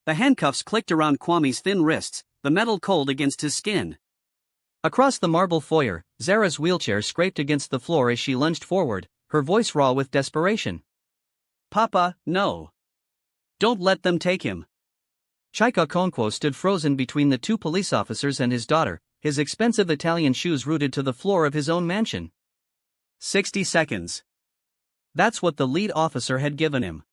The handcuffs clicked around Kwame's thin wrists, the metal cold against his skin. Across the marble foyer, Zara's wheelchair scraped against the floor as she lunged forward, her voice raw with desperation. "Papa, no. Don't let them take him." Chike Okonkwo stood frozen between the two police officers and his daughter, his expensive Italian shoes rooted to the floor of his own mansion. 60 seconds. That's what the lead officer had given him.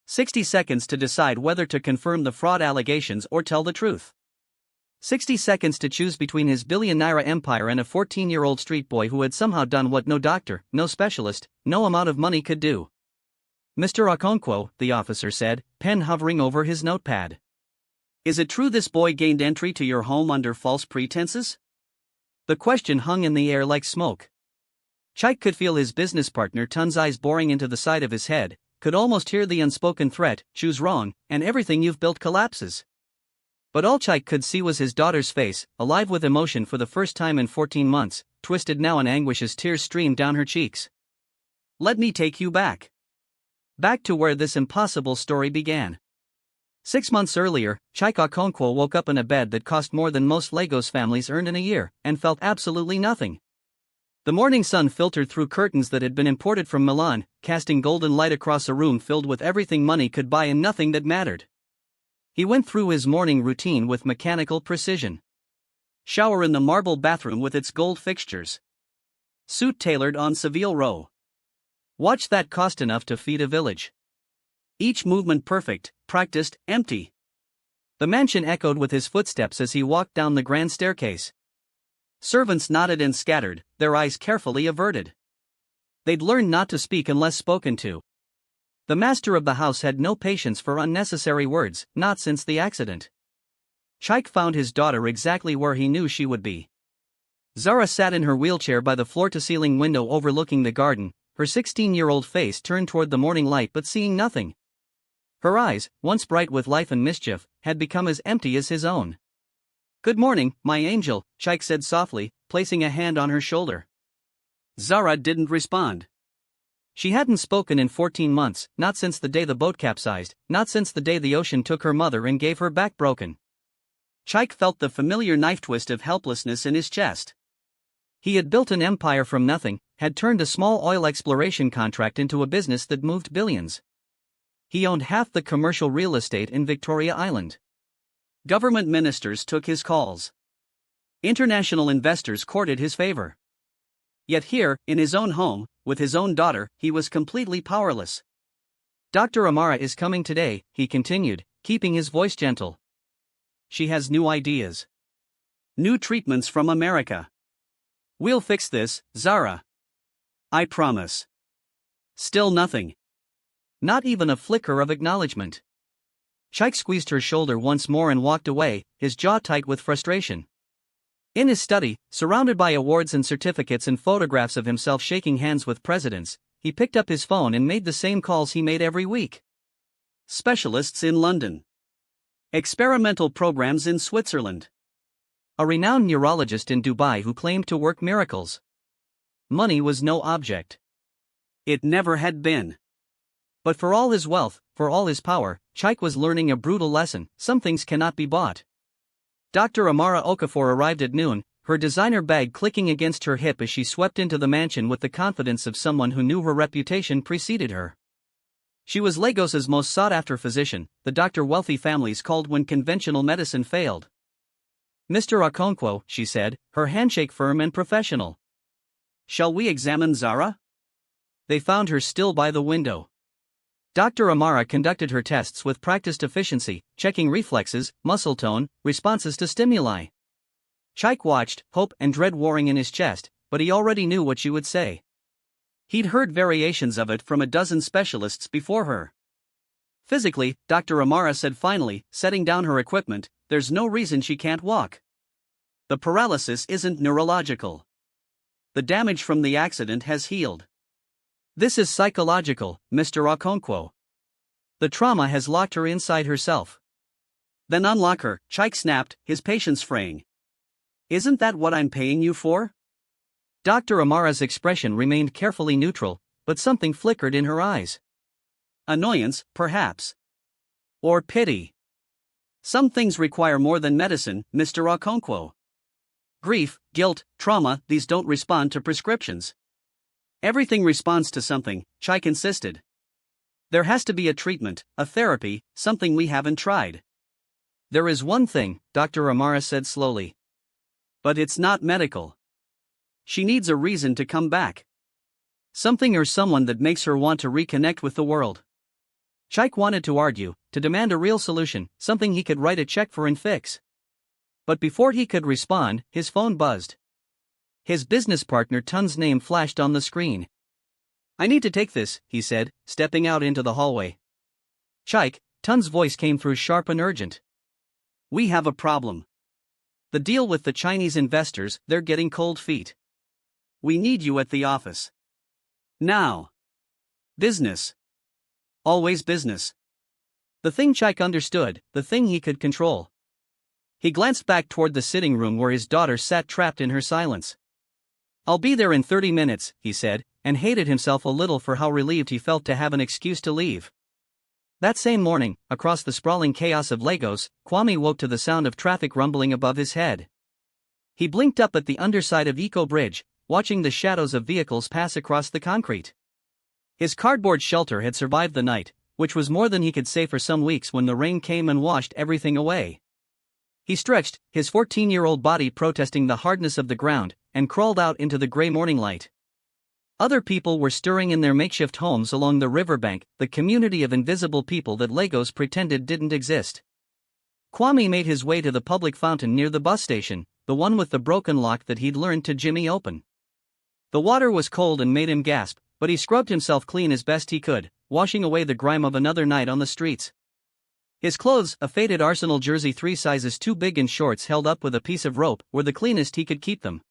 60 seconds to decide whether to confirm the fraud allegations or tell the truth. 60 seconds to choose between his billionaire empire and a 14-year-old street boy who had somehow done what no doctor, no specialist, no amount of money could do. "Mr. Okonkwo," the officer said, pen hovering over his notepad. "Is it true this boy gained entry to your home under false pretenses?" The question hung in the air like smoke. Chike could feel his business partner Tun's eyes boring into the side of his head, could almost hear the unspoken threat, "Choose wrong, and everything you've built collapses." But all Chike could see was his daughter's face, alive with emotion for the first time in 14 months, twisted now in anguish as tears streamed down her cheeks. "Let me take you back. Back to where this impossible story began." 6 months earlier, Chike Okonkwo woke up in a bed that cost more than most Lagos families earned in a year, and felt absolutely nothing. The morning sun filtered through curtains that had been imported from Milan, casting golden light across a room filled with everything money could buy and nothing that mattered. He went through his morning routine with mechanical precision. Shower in the marble bathroom with its gold fixtures. Suit tailored on Seville Row. Watch that cost enough to feed a village. Each movement perfect, practiced, empty. The mansion echoed with his footsteps as he walked down the grand staircase. Servants nodded and scattered, their eyes carefully averted. They'd learned not to speak unless spoken to. The master of the house had no patience for unnecessary words, not since the accident. Chike found his daughter exactly where he knew she would be. Zara sat in her wheelchair by the floor-to-ceiling window overlooking the garden, her 16-year-old face turned toward the morning light but seeing nothing. Her eyes, once bright with life and mischief, had become as empty as his own. "Good morning, my angel," Chike said softly, placing a hand on her shoulder. Zara didn't respond. She hadn't spoken in 14 months, not since the day the boat capsized, not since the day the ocean took her mother and gave her back broken. Chike felt the familiar knife twist of helplessness in his chest. He had built an empire from nothing, had turned a small oil exploration contract into a business that moved billions. He owned half the commercial real estate in Victoria Island. Government ministers took his calls. International investors courted his favor. Yet here, in his own home, with his own daughter, he was completely powerless. "Dr. Amara is coming today," he continued, keeping his voice gentle. "She has new ideas. New treatments from America. We'll fix this, Zara. I promise." Still nothing. Not even a flicker of acknowledgement. Chike squeezed her shoulder once more and walked away, his jaw tight with frustration. In his study, surrounded by awards and certificates and photographs of himself shaking hands with presidents, he picked up his phone and made the same calls he made every week. Specialists in London. Experimental programs in Switzerland. A renowned neurologist in Dubai who claimed to work miracles. Money was no object. It never had been. But for all his wealth, for all his power, Chike was learning a brutal lesson: some things cannot be bought. Dr. Zara Okonkwo arrived at noon, her designer bag clicking against her hip as she swept into the mansion with the confidence of someone who knew her reputation preceded her. She was Lagos's most sought-after physician, the doctor wealthy families called when conventional medicine failed. "Mr. Okonkwo," she said, her handshake firm and professional. "Shall we examine Zara?" They found her still by the window. Dr. Amara conducted her tests with practiced efficiency, checking reflexes, muscle tone, responses to stimuli. Chike watched, hope and dread warring in his chest, but he already knew what she would say. He'd heard variations of it from a dozen specialists before her. Physically, Dr. Amara said finally, setting down her equipment, "There's no reason she can't walk. The paralysis isn't neurological. The damage from the accident has healed. This is psychological, Mr. Okonkwo. The trauma has locked her inside herself." "Then unlock her," Chike snapped, his patience fraying. "Isn't that what I'm paying you for?" Dr. Amara's expression remained carefully neutral, but something flickered in her eyes. Annoyance, perhaps. Or pity. Some things require more than medicine, Mr. Okonkwo. Grief, guilt, trauma, these don't respond to prescriptions. Everything responds to something, Chike insisted. There has to be a treatment, a therapy, something we haven't tried. There is one thing, Dr. Amara said slowly. But it's not medical. She needs a reason to come back. Something or someone that makes her want to reconnect with the world. Chike wanted to argue, to demand a real solution, something he could write a check for and fix. But before he could respond, his phone buzzed. His business partner Tun's name flashed on the screen. I need to take this, he said, stepping out into the hallway. Chike, Tun's voice came through sharp and urgent. We have a problem. The deal with the Chinese investors, they're getting cold feet. We need you at the office. Now. Business. Always business. The thing Chike understood, the thing he could control. He glanced back toward the sitting room where his daughter sat trapped in her silence. I'll be there in 30 minutes, he said, and hated himself a little for how relieved he felt to have an excuse to leave. That same morning, across the sprawling chaos of Lagos, Kwame woke to the sound of traffic rumbling above his head. He blinked up at the underside of Eco Bridge, watching the shadows of vehicles pass across the concrete. His cardboard shelter had survived the night, which was more than he could say for some weeks when the rain came and washed everything away. He stretched, his 14-year-old body protesting the hardness of the ground, and crawled out into the gray morning light. Other people were stirring in their makeshift homes along the riverbank, the community of invisible people that Lagos pretended didn't exist. Kwame made his way to the public fountain near the bus station, the one with the broken lock that he'd learned to jimmy open. The water was cold and made him gasp, but he scrubbed himself clean as best he could, washing away the grime of another night on the streets. His clothes, a faded Arsenal jersey 3 sizes too big and shorts held up with a piece of rope, were the cleanest he could keep them.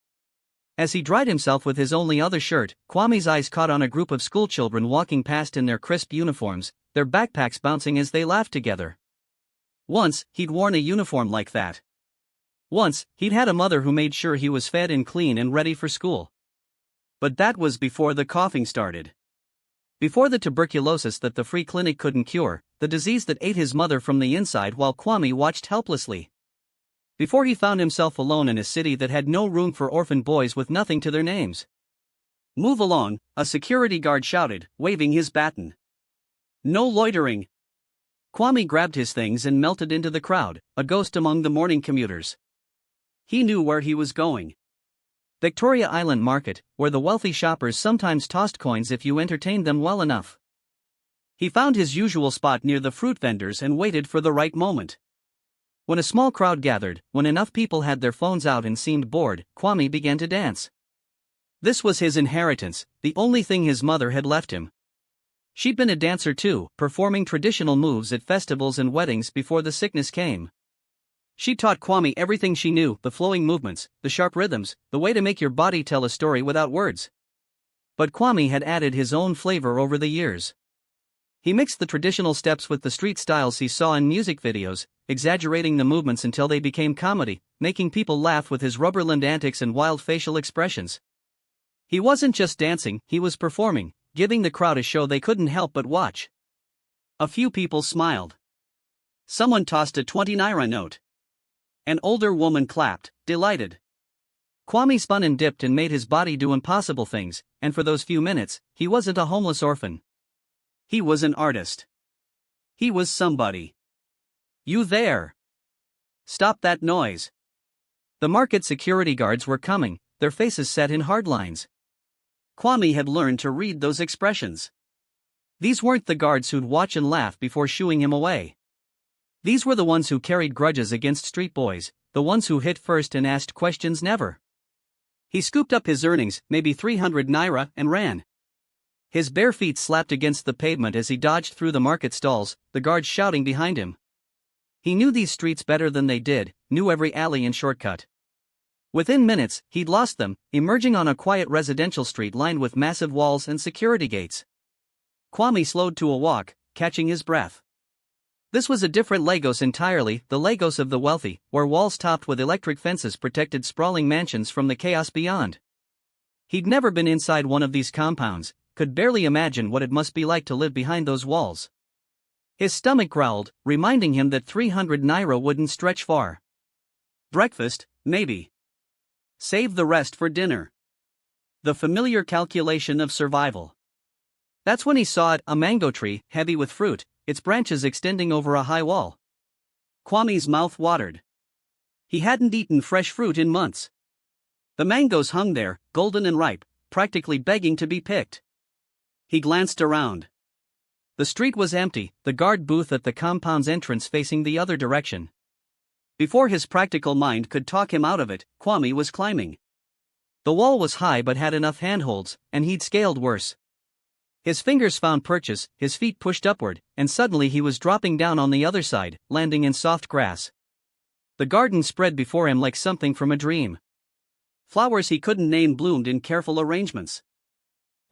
As he dried himself with his only other shirt, Kwame's eyes caught on a group of schoolchildren walking past in their crisp uniforms, their backpacks bouncing as they laughed together. Once, he'd worn a uniform like that. Once, he'd had a mother who made sure he was fed and clean and ready for school. But that was before the coughing started. Before the tuberculosis that the free clinic couldn't cure, the disease that ate his mother from the inside while Kwame watched helplessly. Before he found himself alone in a city that had no room for orphan boys with nothing to their names. Move along, a security guard shouted, waving his baton. No loitering. Kwame grabbed his things and melted into the crowd, a ghost among the morning commuters. He knew where he was going. Victoria Island Market, where the wealthy shoppers sometimes tossed coins if you entertained them well enough. He found his usual spot near the fruit vendors and waited for the right moment. When a small crowd gathered, when enough people had their phones out and seemed bored, Kwame began to dance. This was his inheritance, the only thing his mother had left him. She'd been a dancer too, performing traditional moves at festivals and weddings before the sickness came. She taught Kwame everything she knew, the flowing movements, the sharp rhythms, the way to make your body tell a story without words. But Kwame had added his own flavor over the years. He mixed the traditional steps with the street styles he saw in music videos, exaggerating the movements until they became comedy, making people laugh with his rubber-limbed antics and wild facial expressions. He wasn't just dancing, he was performing, giving the crowd a show they couldn't help but watch. A few people smiled. Someone tossed a 20 naira note. An older woman clapped, delighted. Kwame spun and dipped and made his body do impossible things, and for those few minutes, he wasn't a homeless orphan. He was an artist. He was somebody. You there? Stop that noise. The market security guards were coming, their faces set in hard lines. Kwame had learned to read those expressions. These weren't the guards who'd watch and laugh before shooing him away. These were the ones who carried grudges against street boys, the ones who hit first and asked questions never. He scooped up his earnings, maybe 300 naira, and ran. His bare feet slapped against the pavement as he dodged through the market stalls, the guards shouting behind him. He knew these streets better than they did, knew every alley and shortcut. Within minutes, he'd lost them, emerging on a quiet residential street lined with massive walls and security gates. Kwame slowed to a walk, catching his breath. This was a different Lagos entirely, the Lagos of the wealthy, where walls topped with electric fences protected sprawling mansions from the chaos beyond. He'd never been inside one of these compounds, could barely imagine what it must be like to live behind those walls. His stomach growled, reminding him that 300 naira wouldn't stretch far. Breakfast, maybe. Save the rest for dinner. The familiar calculation of survival. That's when he saw it, a mango tree, heavy with fruit, its branches extending over a high wall. Kwame's mouth watered. He hadn't eaten fresh fruit in months. The mangoes hung there, golden and ripe, practically begging to be picked. He glanced around. The street was empty, the guard booth at the compound's entrance facing the other direction. Before his practical mind could talk him out of it, Kwame was climbing. The wall was high but had enough handholds, and he'd scaled worse. His fingers found purchase, his feet pushed upward, and suddenly he was dropping down on the other side, landing in soft grass. The garden spread before him like something from a dream. Flowers he couldn't name bloomed in careful arrangements.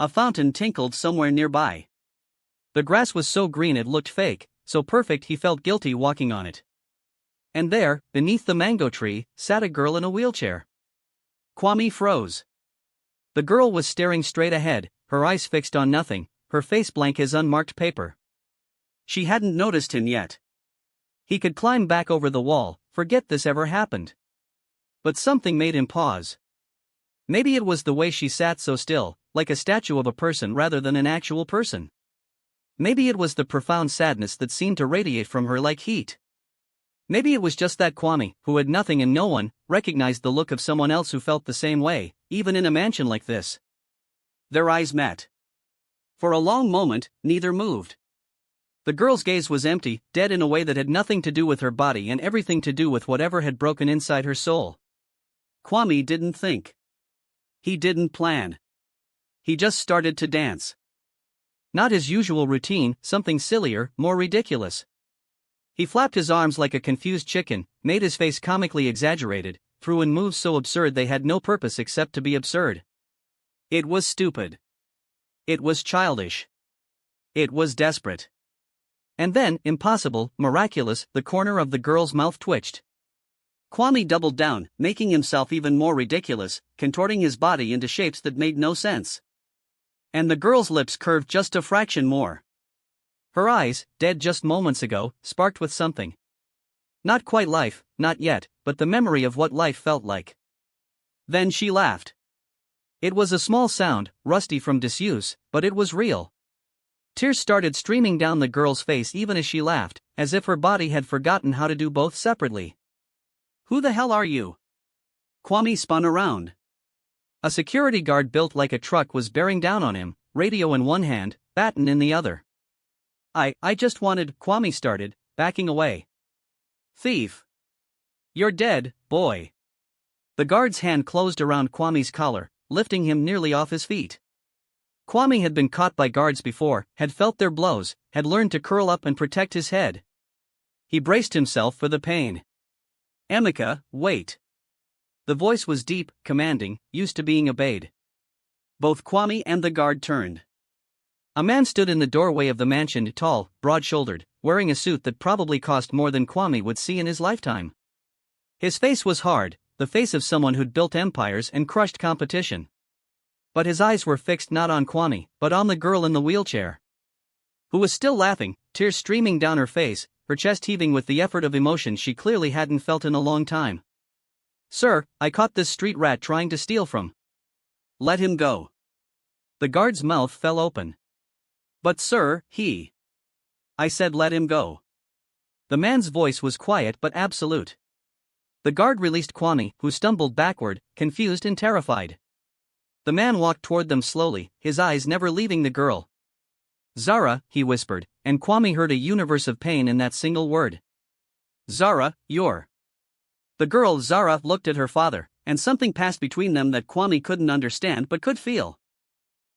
A fountain tinkled somewhere nearby. The grass was so green it looked fake, so perfect he felt guilty walking on it. And there, beneath the mango tree, sat a girl in a wheelchair. Kwame froze. The girl was staring straight ahead, her eyes fixed on nothing, her face blank as unmarked paper. She hadn't noticed him yet. He could climb back over the wall, forget this ever happened. But something made him pause. Maybe it was the way she sat so still, like a statue of a person rather than an actual person. Maybe it was the profound sadness that seemed to radiate from her like heat. Maybe it was just that Kwame, who had nothing and no one, recognized the look of someone else who felt the same way, even in a mansion like this. Their eyes met. For a long moment, neither moved. The girl's gaze was empty, dead in a way that had nothing to do with her body and everything to do with whatever had broken inside her soul. Kwame didn't think. He didn't plan. He just started to dance. Not his usual routine, something sillier, more ridiculous. He flapped his arms like a confused chicken, made his face comically exaggerated, threw in moves so absurd they had no purpose except to be absurd. It was stupid. It was childish. It was desperate. And then, impossible, miraculous, the corner of the girl's mouth twitched. Kwame doubled down, making himself even more ridiculous, contorting his body into shapes that made no sense. And the girl's lips curved just a fraction more. Her eyes, dead just moments ago, sparked with something. Not quite life, not yet, but the memory of what life felt like. Then she laughed. It was a small sound, rusty from disuse, but it was real. Tears started streaming down the girl's face even as she laughed, as if her body had forgotten how to do both separately. Who the hell are you? Kwame spun around. A security guard built like a truck was bearing down on him, radio in one hand, baton in the other. I just wanted, Kwame started, backing away. Thief. You're dead, boy. The guard's hand closed around Kwame's collar, lifting him nearly off his feet. Kwame had been caught by guards before, had felt their blows, had learned to curl up and protect his head. He braced himself for the pain. Emeka, wait. The voice was deep, commanding, used to being obeyed. Both Kwame and the guard turned. A man stood in the doorway of the mansion, tall, broad-shouldered, wearing a suit that probably cost more than Kwame would see in his lifetime. His face was hard, the face of someone who'd built empires and crushed competition. But his eyes were fixed not on Kwame, but on the girl in the wheelchair, who was still laughing, tears streaming down her face, her chest heaving with the effort of emotion she clearly hadn't felt in a long time. Sir, I caught this street rat trying to steal from. Let him go. The guard's mouth fell open. But sir, I said let him go. The man's voice was quiet but absolute. The guard released Kwame, who stumbled backward, confused and terrified. The man walked toward them slowly, his eyes never leaving the girl. Zara, he whispered, and Kwame heard a universe of pain in that single word. Zara, you're. The girl Zara looked at her father, and something passed between them that Kwame couldn't understand but could feel.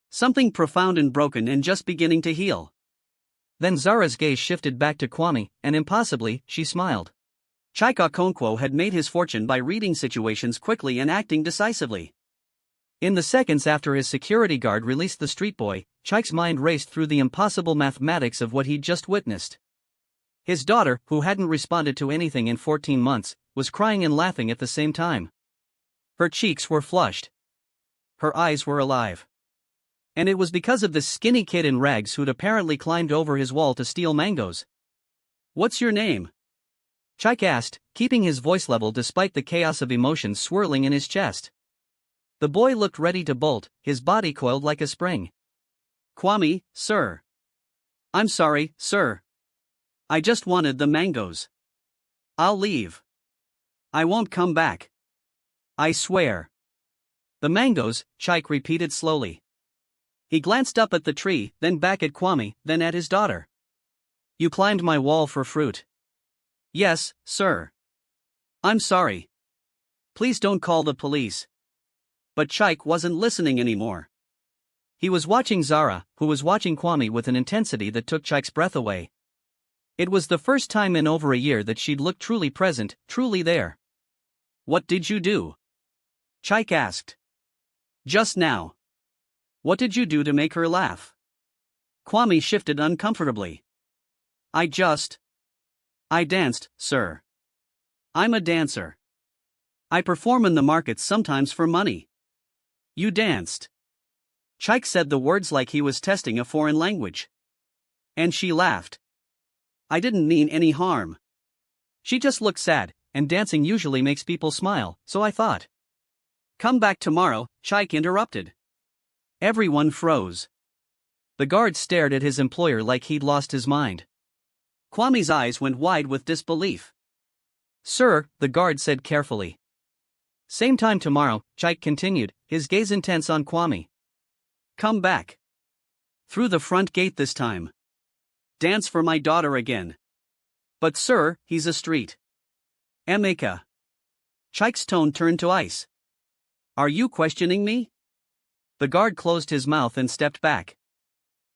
Something profound and broken and just beginning to heal. Then Zara's gaze shifted back to Kwame, and impossibly, she smiled. Chike Okonkwo had made his fortune by reading situations quickly and acting decisively. In the seconds after his security guard released the street boy, Chike's mind raced through the impossible mathematics of what he'd just witnessed. His daughter, who hadn't responded to anything in 14 months, was crying and laughing at the same time. Her cheeks were flushed. Her eyes were alive. And it was because of this skinny kid in rags who'd apparently climbed over his wall to steal mangoes, What's your name? Chike asked, keeping his voice level despite the chaos of emotions swirling in his chest. The boy looked ready to bolt, his body coiled like a spring. Kwame, sir. I'm sorry, sir. I just wanted the mangoes. I'll leave. I won't come back. I swear. The mangoes, Chike repeated slowly. He glanced up at the tree, then back at Kwame, then at his daughter. You climbed my wall for fruit. Yes, sir. I'm sorry. Please don't call the police. But Chike wasn't listening anymore. He was watching Zara, who was watching Kwame with an intensity that took Chike's breath away. It was the first time in over a year that she'd looked truly present, truly there. What did you do? Chike asked. Just now. What did you do to make her laugh? Kwame shifted uncomfortably. I danced, sir. I'm a dancer. I perform in the markets sometimes for money. You danced. Chike said the words like he was testing a foreign language. And she laughed. I didn't mean any harm. She just looked sad, and dancing usually makes people smile, so I thought. Come back tomorrow, Chike interrupted. Everyone froze. The guard stared at his employer like he'd lost his mind. Kwame's eyes went wide with disbelief. Sir, the guard said carefully. Same time tomorrow, Chike continued, his gaze intense on Kwame. Come back. Through the front gate this time. Dance for my daughter again. But sir, he's a street. Emeka. Chike's tone turned to ice. Are you questioning me? The guard closed his mouth and stepped back.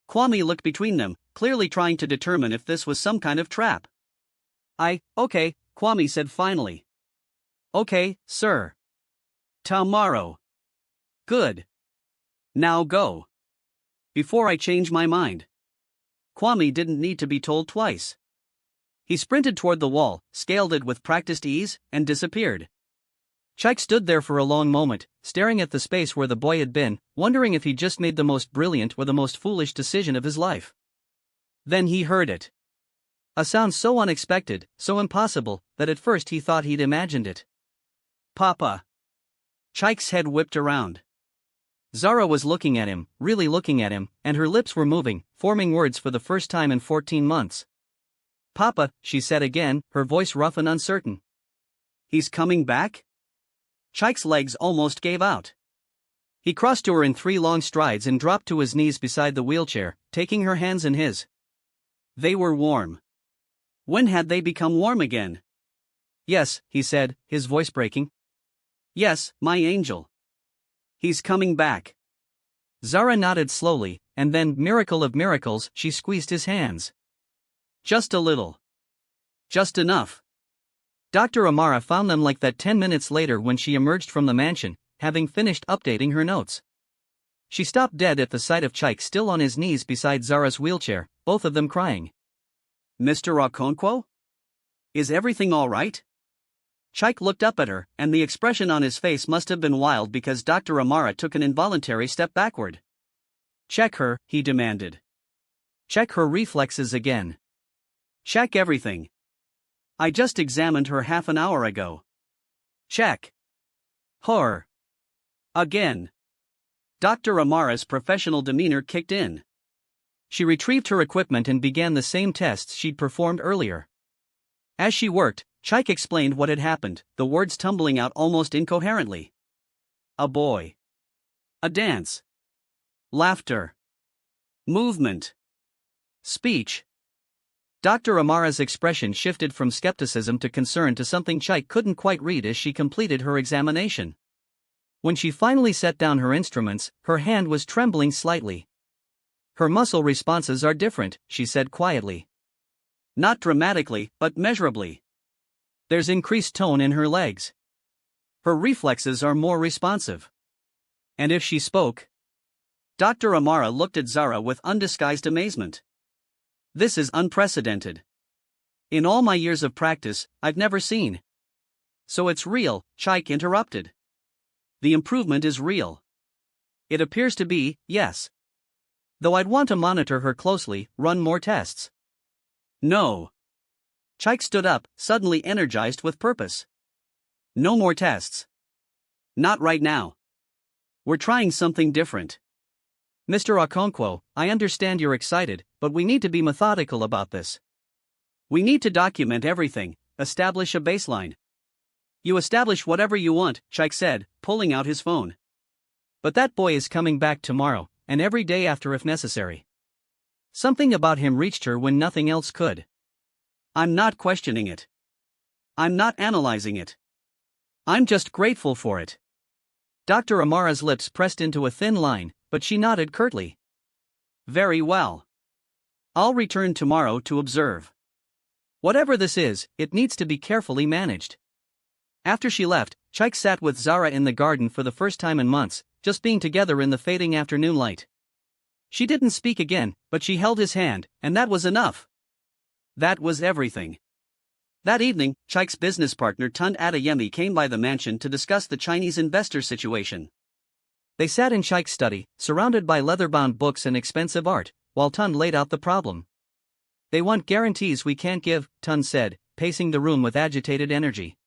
Kwame looked between them, clearly trying to determine if this was some kind of trap. Okay, Kwame said finally. Okay, sir. Tomorrow. Good. Now go. Before I change my mind. Kwame didn't need to be told twice. He sprinted toward the wall, scaled it with practiced ease, and disappeared. Chike stood there for a long moment, staring at the space where the boy had been, wondering if he'd just made the most brilliant or the most foolish decision of his life. Then he heard it. A sound so unexpected, so impossible, that at first he thought he'd imagined it. Papa. Chike's head whipped around. Zara was looking at him, really looking at him, and her lips were moving, forming words for the first time in 14 months. Papa, she said again, her voice rough and uncertain. He's coming back? Chike's legs almost gave out. He crossed to her in 3 long strides and dropped to his knees beside the wheelchair, taking her hands in his. They were warm. When had they become warm again? Yes, he said, his voice breaking. Yes, my angel. He's coming back. Zara nodded slowly, and then, miracle of miracles, she squeezed his hands. Just a little. Just enough. Dr. Amara found them like that 10 minutes later when she emerged from the mansion, having finished updating her notes. She stopped dead at the sight of Chike still on his knees beside Zara's wheelchair, both of them crying. Mr. Okonkwo? Is everything all right? Chike looked up at her, and the expression on his face must have been wild because Dr. Amara took an involuntary step backward. Check her, he demanded. Check her reflexes again. Check everything. I just examined her half an hour ago. Check. Her. Again. Dr. Amara's professional demeanor kicked in. She retrieved her equipment and began the same tests she'd performed earlier. As she worked, Chike explained what had happened, the words tumbling out almost incoherently. A boy. A dance. Laughter. Movement. Speech. Dr. Amara's expression shifted from skepticism to concern to something Chike couldn't quite read as she completed her examination. When she finally set down her instruments, her hand was trembling slightly. Her muscle responses are different, she said quietly. Not dramatically, but measurably. There's increased tone in her legs. Her reflexes are more responsive. And if she spoke? Dr. Amara looked at Zara with undisguised amazement. This is unprecedented. In all my years of practice, I've never seen. So it's real, Chike interrupted. The improvement is real. It appears to be, yes. Though I'd want to monitor her closely, run more tests. No. Chike stood up, suddenly energized with purpose. No more tests. Not right now. We're trying something different. Mr. Okonkwo, I understand you're excited, but we need to be methodical about this. We need to document everything, establish a baseline. You establish whatever you want, Chike said, pulling out his phone. But that boy is coming back tomorrow, and every day after if necessary. Something about him reached her when nothing else could. I'm not questioning it. I'm not analyzing it. I'm just grateful for it. Dr. Amara's lips pressed into a thin line, but she nodded curtly. Very well. I'll return tomorrow to observe. Whatever this is, it needs to be carefully managed. After she left, Chike sat with Zara in the garden for the first time in months, just being together in the fading afternoon light. She didn't speak again, but she held his hand, and that was enough. That was everything. That evening, Chike's business partner Tun Adeyemi came by the mansion to discuss the Chinese investor situation. They sat in Chike's study, surrounded by leather-bound books and expensive art, while Tun laid out the problem. They want guarantees we can't give, Tun said, pacing the room with agitated energy.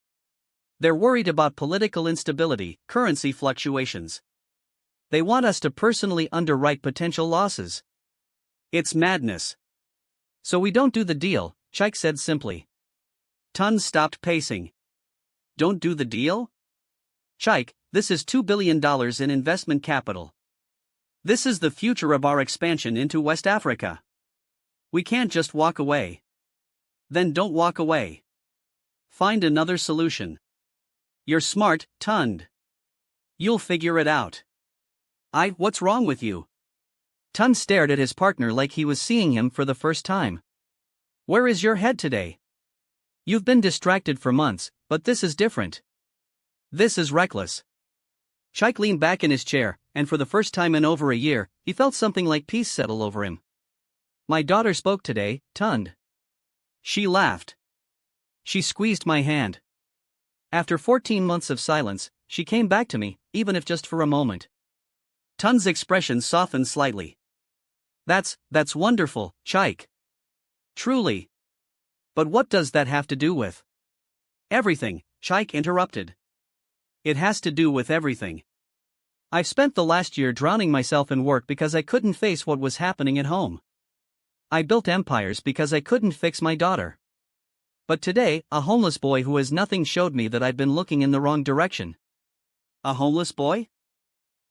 They're worried about political instability, currency fluctuations. They want us to personally underwrite potential losses. It's madness. So we don't do the deal, Chike said simply. Tun stopped pacing. Don't do the deal? Chike, this is $2 billion in investment capital. This is the future of our expansion into West Africa. We can't just walk away. Then don't walk away. Find another solution. You're smart, Tun. You'll figure it out. What's wrong with you? Tun stared at his partner like he was seeing him for the first time. Where is your head today? You've been distracted for months, but this is different. This is reckless. Chike leaned back in his chair, and for the first time in over a year, he felt something like peace settle over him. My daughter spoke today, Tun. She laughed. She squeezed my hand. After 14 months of silence, she came back to me, even if just for a moment. Tun's expression softened slightly. That's wonderful, Chike. Truly. But what does that have to do with? Everything, Chike interrupted. It has to do with everything. I've spent the last year drowning myself in work because I couldn't face what was happening at home. I built empires because I couldn't fix my daughter. But today, a homeless boy who has nothing showed me that I'd been looking in the wrong direction. A homeless boy?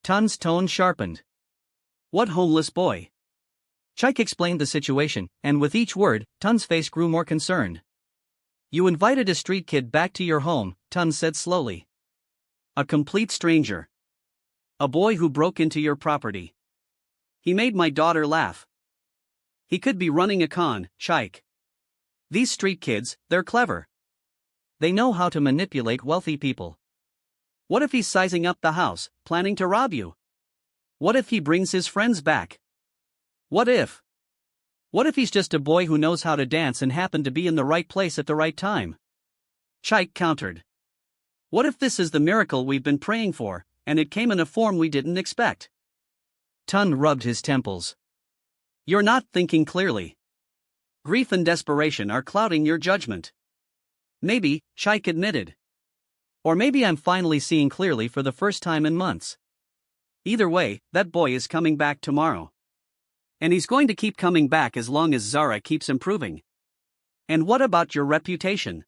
Tun's tone sharpened. What homeless boy? Chike explained the situation, and with each word, Tun's face grew more concerned. You invited a street kid back to your home, Tun said slowly. A complete stranger. A boy who broke into your property. He made my daughter laugh. He could be running a con, Chike. These street kids, they're clever. They know how to manipulate wealthy people. What if he's sizing up the house, planning to rob you? What if he brings his friends back? What if? What if he's just a boy who knows how to dance and happened to be in the right place at the right time? Chike countered. What if this is the miracle we've been praying for, and it came in a form we didn't expect? Tun rubbed his temples. You're not thinking clearly. Grief and desperation are clouding your judgment. Maybe, Chike admitted. Or maybe I'm finally seeing clearly for the first time in months. Either way, that boy is coming back tomorrow. And he's going to keep coming back as long as Zara keeps improving. And what about your reputation?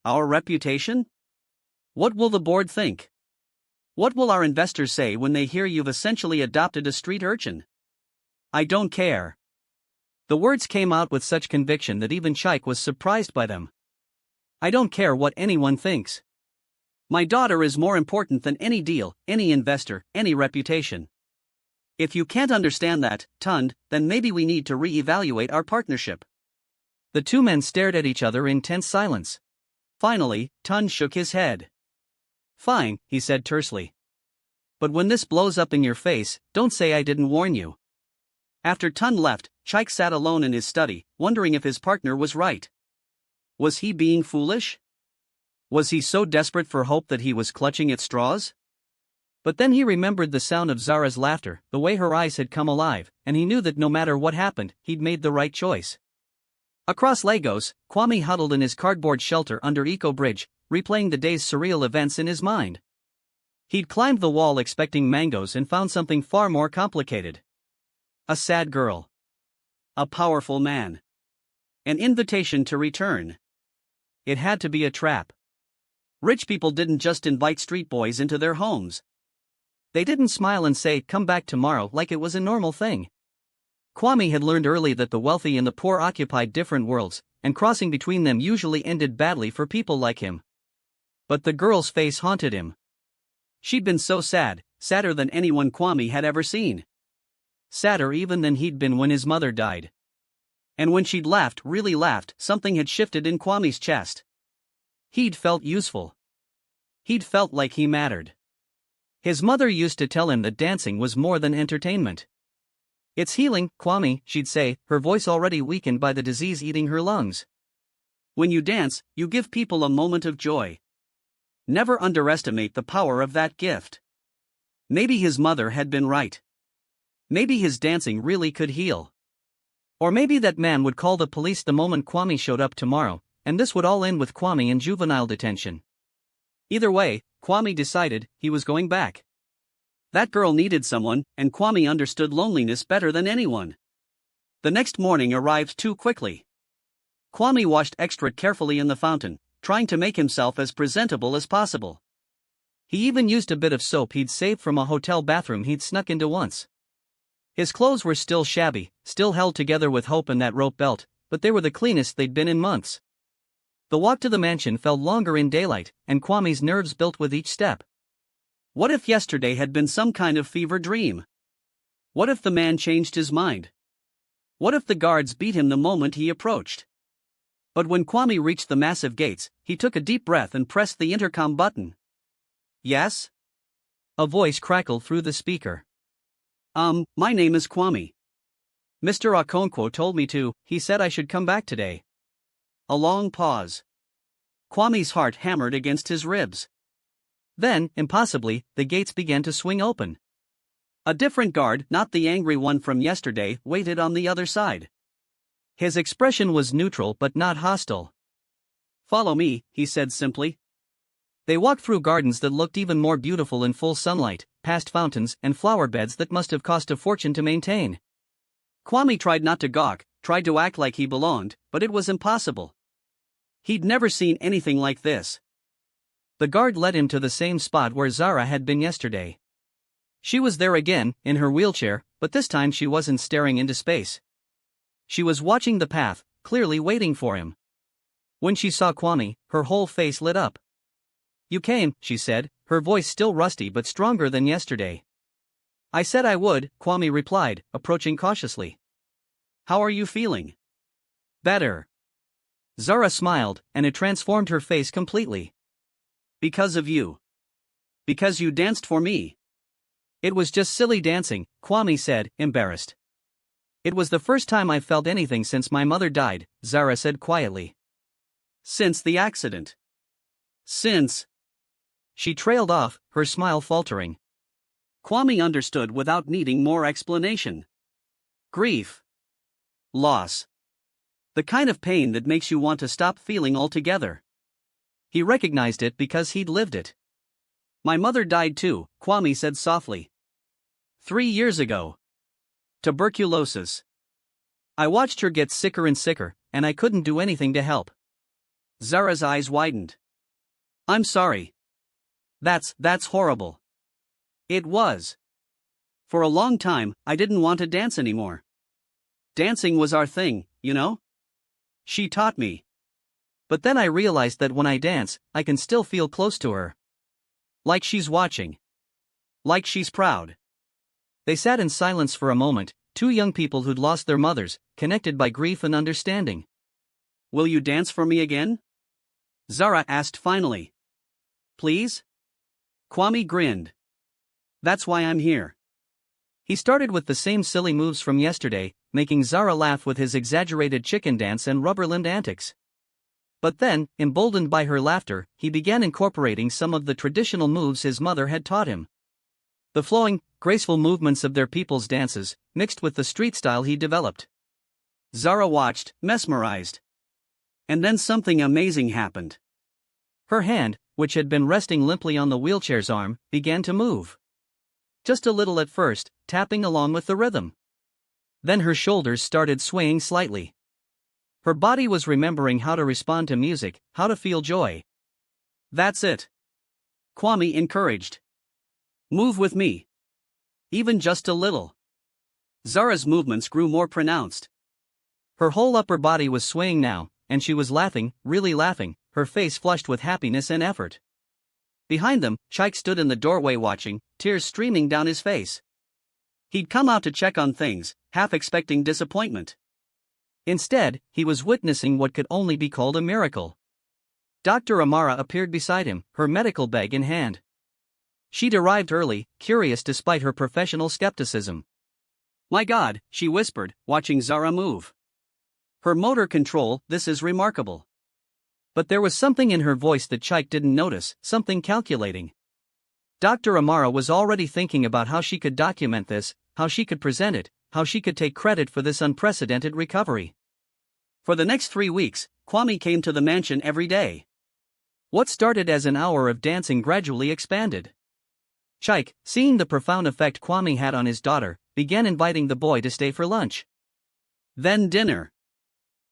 Our reputation? What will the board think? What will our investors say when they hear you've essentially adopted a street urchin? I don't care. The words came out with such conviction that even Chike was surprised by them. I don't care what anyone thinks. My daughter is more important than any deal, any investor, any reputation. If you can't understand that, Tun, then maybe we need to re-evaluate our partnership. The two men stared at each other in tense silence. Finally, Tun shook his head. Fine, he said tersely. But when this blows up in your face, don't say I didn't warn you. After Tun left, Chike sat alone in his study, wondering if his partner was right. Was he being foolish? Was he so desperate for hope that he was clutching at straws? But then he remembered the sound of Zara's laughter, the way her eyes had come alive, and he knew that no matter what happened, he'd made the right choice. Across Lagos, Kwame huddled in his cardboard shelter under Eco Bridge, replaying the day's surreal events in his mind. He'd climbed the wall expecting mangoes and found something far more complicated. A sad girl. A powerful man. An invitation to return. It had to be a trap. Rich people didn't just invite street boys into their homes. They didn't smile and say, "Come back tomorrow," like it was a normal thing. Kwame had learned early that the wealthy and the poor occupied different worlds, and crossing between them usually ended badly for people like him. But the girl's face haunted him. She'd been so sad, sadder than anyone Kwame had ever seen. Sadder even than he'd been when his mother died. And when she'd laughed, really laughed, something had shifted in Kwame's chest. He'd felt useful. He'd felt like he mattered. His mother used to tell him that dancing was more than entertainment. "It's healing, Kwame," she'd say, her voice already weakened by the disease eating her lungs. "When you dance, you give people a moment of joy. Never underestimate the power of that gift." Maybe his mother had been right. Maybe his dancing really could heal. Or maybe that man would call the police the moment Kwame showed up tomorrow, and this would all end with Kwame in juvenile detention. Either way, Kwame decided he was going back. That girl needed someone, and Kwame understood loneliness better than anyone. The next morning arrived too quickly. Kwame washed extra carefully in the fountain, trying to make himself as presentable as possible. He even used a bit of soap he'd saved from a hotel bathroom he'd snuck into once. His clothes were still shabby, still held together with hope and that rope belt, but they were the cleanest they'd been in months. The walk to the mansion felt longer in daylight, and Kwame's nerves built with each step. What if yesterday had been some kind of fever dream? What if the man changed his mind? What if the guards beat him the moment he approached? But when Kwame reached the massive gates, he took a deep breath and pressed the intercom button. "Yes?" A voice crackled through the speaker. My name is Kwame. Mr. Okonkwo told me to, he said I should come back today." A long pause. Kwame's heart hammered against his ribs. Then, impossibly, the gates began to swing open. A different guard, not the angry one from yesterday, waited on the other side. His expression was neutral but not hostile. "Follow me," he said simply. They walked through gardens that looked even more beautiful in full sunlight, past fountains and flower beds that must have cost a fortune to maintain. Kwame tried not to gawk, tried to act like he belonged, but it was impossible. He'd never seen anything like this. The guard led him to the same spot where Zara had been yesterday. She was there again, in her wheelchair, but this time she wasn't staring into space. She was watching the path, clearly waiting for him. When she saw Kwame, her whole face lit up. "You came," she said, her voice still rusty but stronger than yesterday. "I said I would," Kwame replied, approaching cautiously. "How are you feeling?" "Better." Zara smiled, and it transformed her face completely. "Because of you. Because you danced for me." "It was just silly dancing," Kwame said, embarrassed. "It was the first time I've felt anything since my mother died," Zara said quietly. "Since the accident?" "Since..." She trailed off, her smile faltering. Kwame understood without needing more explanation. Grief. Loss. The kind of pain that makes you want to stop feeling altogether. He recognized it because he'd lived it. "My mother died too," Kwame said softly. 3 years ago. Tuberculosis. I watched her get sicker and sicker, and I couldn't do anything to help." Zara's eyes widened. "I'm sorry. That's horrible." It was. "For a long time, I didn't want to dance anymore. Dancing was our thing, you know? She taught me. But then I realized that when I dance, I can still feel close to her. Like she's watching. Like she's proud." They sat in silence for a moment, two young people who'd lost their mothers, connected by grief and understanding. "Will you dance for me again?" Zara asked finally. "Please?" Kwame grinned. "That's why I'm here." He started with the same silly moves from yesterday, making Zara laugh with his exaggerated chicken dance and rubber-limbed antics. But then, emboldened by her laughter, he began incorporating some of the traditional moves his mother had taught him. The flowing, graceful movements of their people's dances, mixed with the street style he developed. Zara watched, mesmerized. And then something amazing happened. Her hand, which had been resting limply on the wheelchair's arm, began to move. Just a little at first, tapping along with the rhythm. Then her shoulders started swaying slightly. Her body was remembering how to respond to music, how to feel joy. That's it. Kwame encouraged. Move with me. Even just a little. Zara's movements grew more pronounced. Her whole upper body was swaying now, and she was laughing, really laughing, her face flushed with happiness and effort. Behind them, Chike stood in the doorway watching, tears streaming down his face. He'd come out to check on things, half expecting disappointment. Instead, he was witnessing what could only be called a miracle. Dr. Amara appeared beside him, her medical bag in hand. She'd arrived early, curious despite her professional skepticism. "My God," she whispered, watching Zara move. "Her motor control, this is remarkable." But there was something in her voice that Chike didn't notice, something calculating. Dr. Amara was already thinking about how she could document this, how she could present it, how she could take credit for this unprecedented recovery. For the next 3 weeks, Kwame came to the mansion every day. What started as an hour of dancing gradually expanded. Chike, seeing the profound effect Kwame had on his daughter, began inviting the boy to stay for lunch. Then dinner.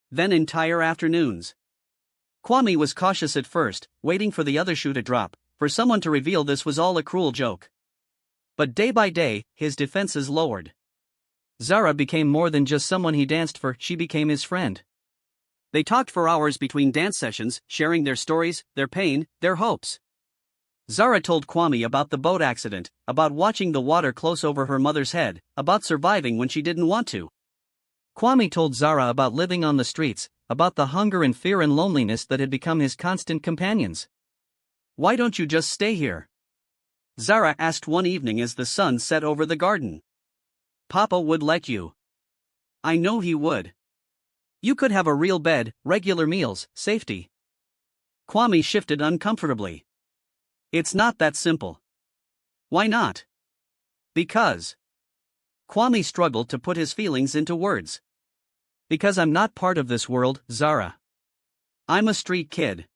Then entire afternoons. Kwame was cautious at first, waiting for the other shoe to drop, for someone to reveal this was all a cruel joke. But day by day, his defenses lowered. Zara became more than just someone he danced for, she became his friend. They talked for hours between dance sessions, sharing their stories, their pain, their hopes. Zara told Kwame about the boat accident, about watching the water close over her mother's head, about surviving when she didn't want to. Kwame told Zara about living on the streets, about the hunger and fear and loneliness that had become his constant companions. "Why don't you just stay here?" Zara asked one evening as the sun set over the garden. "Papa would let you." "I know he would. You could have a real bed, regular meals, safety." Kwame shifted uncomfortably. "It's not that simple." "Why not?" "Because." Kwame struggled to put his feelings into words. "Because I'm not part of this world, Zara. I'm a street kid.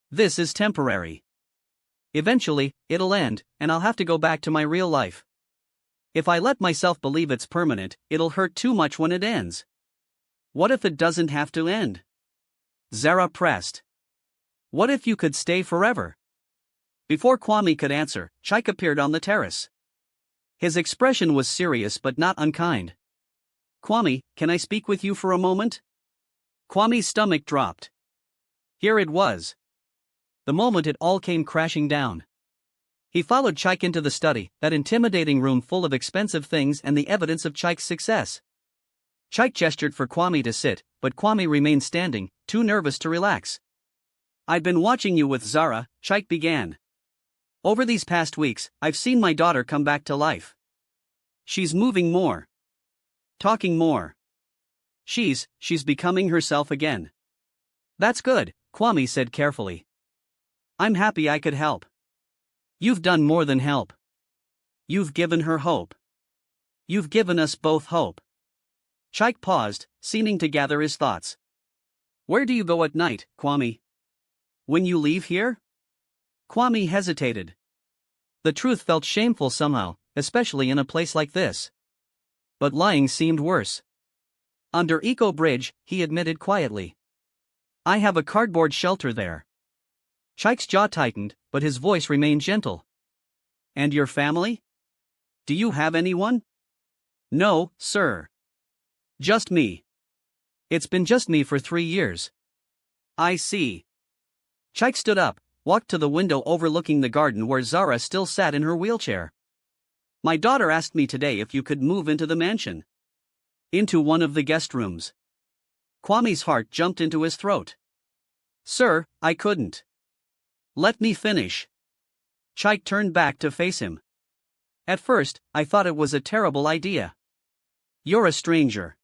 This is temporary. Eventually, it'll end, and I'll have to go back to my real life. If I let myself believe it's permanent, it'll hurt too much when it ends." "What if it doesn't have to end?" Zara pressed. "What if you could stay forever?" Before Kwame could answer, Chike appeared on the terrace. His expression was serious but not unkind. "Kwame, can I speak with you for a moment?" Kwame's stomach dropped. Here it was. The moment it all came crashing down. He followed Chike into the study, that intimidating room full of expensive things and the evidence of Chike's success. Chike gestured for Kwame to sit, but Kwame remained standing, too nervous to relax. "I've been watching you with Zara," Chike began. "Over these past weeks, I've seen my daughter come back to life. She's moving more. Talking more. She's becoming herself again." "That's good," Kwame said carefully. "I'm happy I could help." "You've done more than help. You've given her hope. You've given us both hope." Chike paused, seeming to gather his thoughts. "Where do you go at night, Kwame? When you leave here?" Kwame hesitated. The truth felt shameful somehow, especially in a place like this. But lying seemed worse. "Under Eco Bridge," he admitted quietly. "I have a cardboard shelter there." Chike's jaw tightened, but his voice remained gentle. "And your family? Do you have anyone?" "No, sir. Just me." "It's been just me for 3 years." "I see." Chike stood up, walked to the window overlooking the garden where Zara still sat in her wheelchair. "My daughter asked me today if you could move into the mansion. Into one of the guest rooms." Kwame's heart jumped into his throat. "Sir, I couldn't." "Let me finish." Chike turned back to face him. "At first, I thought it was a terrible idea. You're a stranger.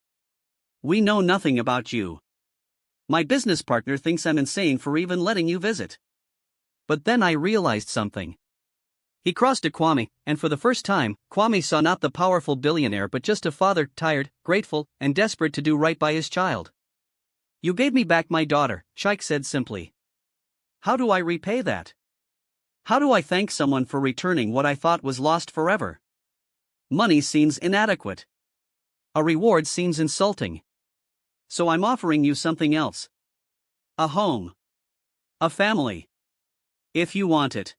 We know nothing about you. My business partner thinks I'm insane for even letting you visit. But then I realized something. He crossed to Kwame, and for the first time, Kwame saw not the powerful billionaire but just a father, tired, grateful, and desperate to do right by his child. "You gave me back my daughter," Chike said simply. "How do I repay that? How do I thank someone for returning what I thought was lost forever? Money seems inadequate. A reward seems insulting. So I'm offering you something else. A home. A family. If you want it."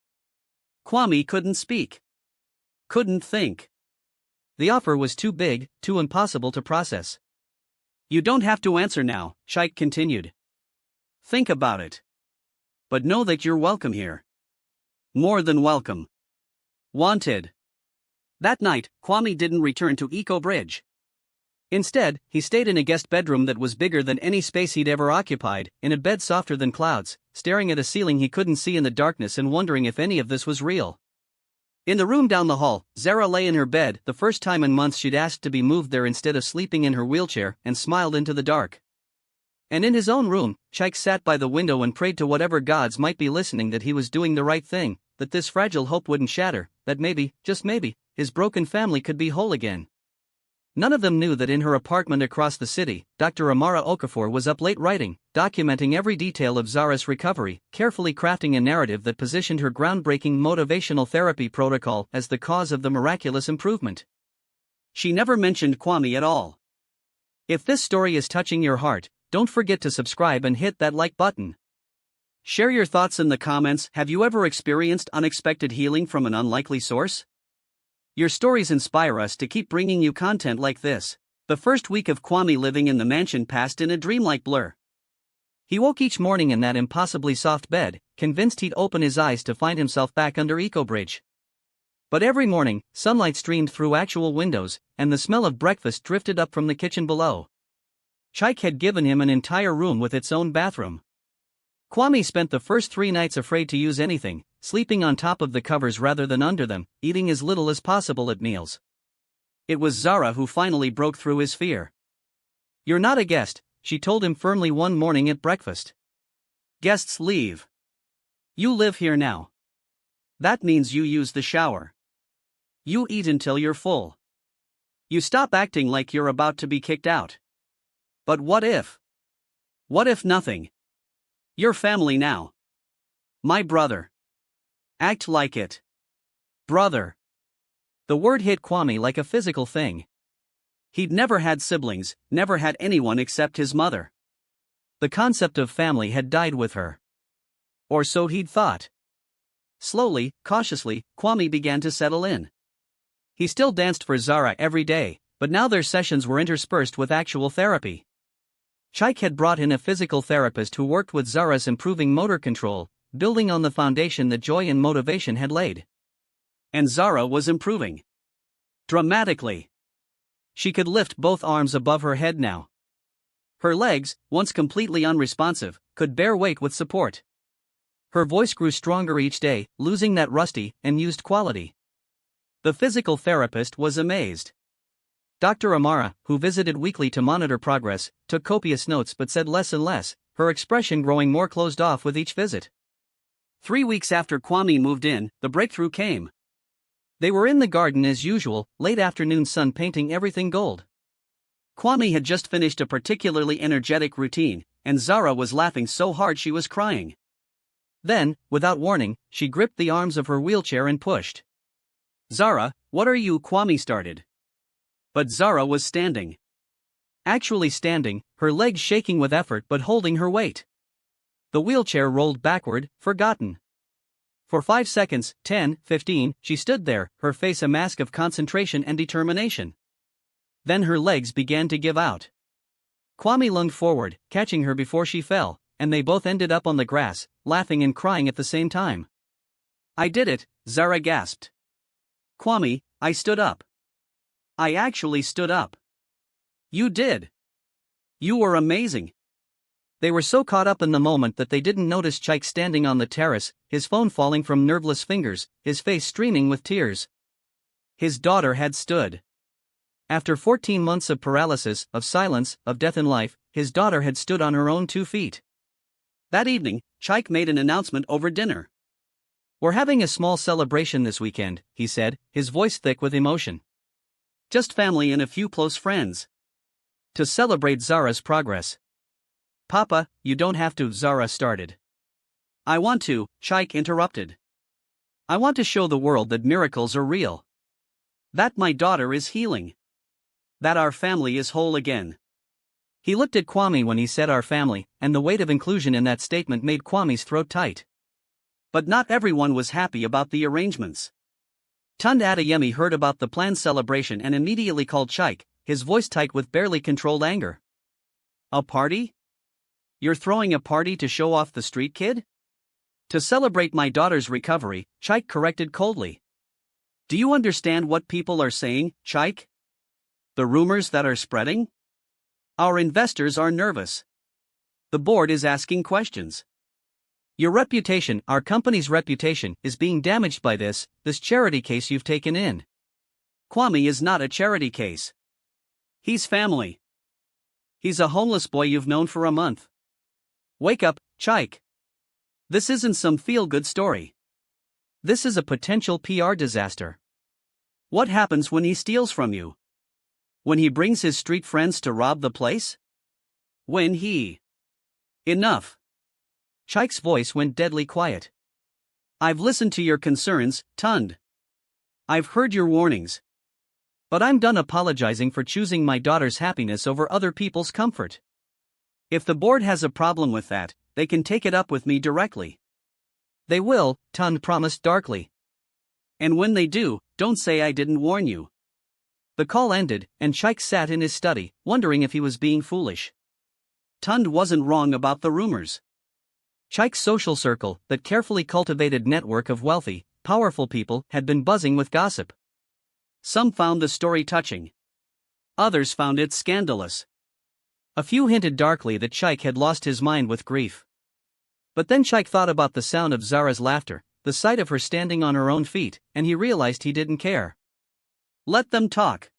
Kwame couldn't speak. Couldn't think. The offer was too big, too impossible to process. "You don't have to answer now," Chike continued. "Think about it. But know that you're welcome here. More than welcome. Wanted." That night, Kwame didn't return to Eco Bridge. Instead, he stayed in a guest bedroom that was bigger than any space he'd ever occupied, in a bed softer than clouds, staring at a ceiling he couldn't see in the darkness and wondering if any of this was real. In the room down the hall, Zara lay in her bed, the first time in months she'd asked to be moved there instead of sleeping in her wheelchair, and smiled into the dark. And in his own room, Chike sat by the window and prayed to whatever gods might be listening that he was doing the right thing, that this fragile hope wouldn't shatter, that maybe, just maybe, his broken family could be whole again. None of them knew that in her apartment across the city, Dr. Zara Okonkwo was up late writing, documenting every detail of Zara's recovery, carefully crafting a narrative that positioned her groundbreaking motivational therapy protocol as the cause of the miraculous improvement. She never mentioned Kwame at all. If this story is touching your heart, don't forget to subscribe and hit that like button. Share your thoughts in the comments. Have you ever experienced unexpected healing from an unlikely source? Your stories inspire us to keep bringing you content like this. The first week of Kwame living in the mansion passed in a dreamlike blur. He woke each morning in that impossibly soft bed, convinced he'd open his eyes to find himself back under Eco Bridge. But every morning, sunlight streamed through actual windows, and the smell of breakfast drifted up from the kitchen below. Chike had given him an entire room with its own bathroom. Kwame spent the first 3 nights afraid to use anything, sleeping on top of the covers rather than under them, eating as little as possible at meals. It was Zara who finally broke through his fear. "You're not a guest," she told him firmly one morning at breakfast. "Guests leave. You live here now. That means you use the shower. You eat until you're full. You stop acting like you're about to be kicked out. But what if? What if nothing? You're family now. My brother. Act like it. Brother." The word hit Kwame like a physical thing. He'd never had siblings, never had anyone except his mother. The concept of family had died with her. Or so he'd thought. Slowly, cautiously, Kwame began to settle in. He still danced for Zara every day, but now their sessions were interspersed with actual therapy. Chike had brought in a physical therapist who worked with Zara's improving motor control, building on the foundation that joy and motivation had laid. And Zara was improving. Dramatically. She could lift both arms above her head now. Her legs, once completely unresponsive, could bear weight with support. Her voice grew stronger each day, losing that rusty, unused quality. The physical therapist was amazed. Dr. Amara, who visited weekly to monitor progress, took copious notes but said less and less, her expression growing more closed off with each visit. 3 weeks after Kwame moved in, the breakthrough came. They were in the garden as usual, late afternoon sun painting everything gold. Kwame had just finished a particularly energetic routine, and Zara was laughing so hard she was crying. Then, without warning, she gripped the arms of her wheelchair and pushed. "Zara, what are you?" Kwame started. But Zara was standing. Actually standing, her legs shaking with effort but holding her weight. The wheelchair rolled backward, forgotten. For 5 seconds, 10, 15, she stood there, her face a mask of concentration and determination. Then her legs began to give out. Kwame lunged forward, catching her before she fell, and they both ended up on the grass, laughing and crying at the same time. "I did it," Zara gasped. "Kwame, I stood up. I actually stood up." "You did. You were amazing." They were so caught up in the moment that they didn't notice Chike standing on the terrace, his phone falling from nerveless fingers, his face streaming with tears. His daughter had stood. After 14 months of paralysis, of silence, of death in life, his daughter had stood on her own 2 feet. That evening, Chike made an announcement over dinner. We're having a small celebration this weekend, he said, his voice thick with emotion. Just family and a few close friends. To celebrate Zara's progress. Papa, you don't have to, Zara started. I want to, Chike interrupted. I want to show the world that miracles are real. That my daughter is healing. That our family is whole again. He looked at Kwame when he said our family, and the weight of inclusion in that statement made Kwame's throat tight. But not everyone was happy about the arrangements. Tunde Adeyemi heard about the planned celebration and immediately called Chike, his voice tight with barely controlled anger. A party? You're throwing a party to show off the street kid? To celebrate my daughter's recovery, Chike corrected coldly. Do you understand what people are saying, Chike? The rumors that are spreading? Our investors are nervous. The board is asking questions. Your reputation, our company's reputation, is being damaged by this charity case you've taken in. Kwame is not a charity case. He's family. He's a homeless boy you've known for a month. Wake up, Chike. This isn't some feel-good story. This is a potential PR disaster. What happens when he steals from you? When he brings his street friends to rob the place? When he... Enough. Chike's voice went deadly quiet. I've listened to your concerns, Tunde. I've heard your warnings. But I'm done apologizing for choosing my daughter's happiness over other people's comfort. If the board has a problem with that, they can take it up with me directly. They will, Tunde promised darkly. And when they do, don't say I didn't warn you. The call ended, and Chike sat in his study, wondering if he was being foolish. Tunde wasn't wrong about the rumors. Chike's social circle, that carefully cultivated network of wealthy, powerful people, had been buzzing with gossip. Some found the story touching. Others found it scandalous. A few hinted darkly that Chike had lost his mind with grief. But then Chike thought about the sound of Zara's laughter, the sight of her standing on her own feet, and he realized he didn't care. Let them talk.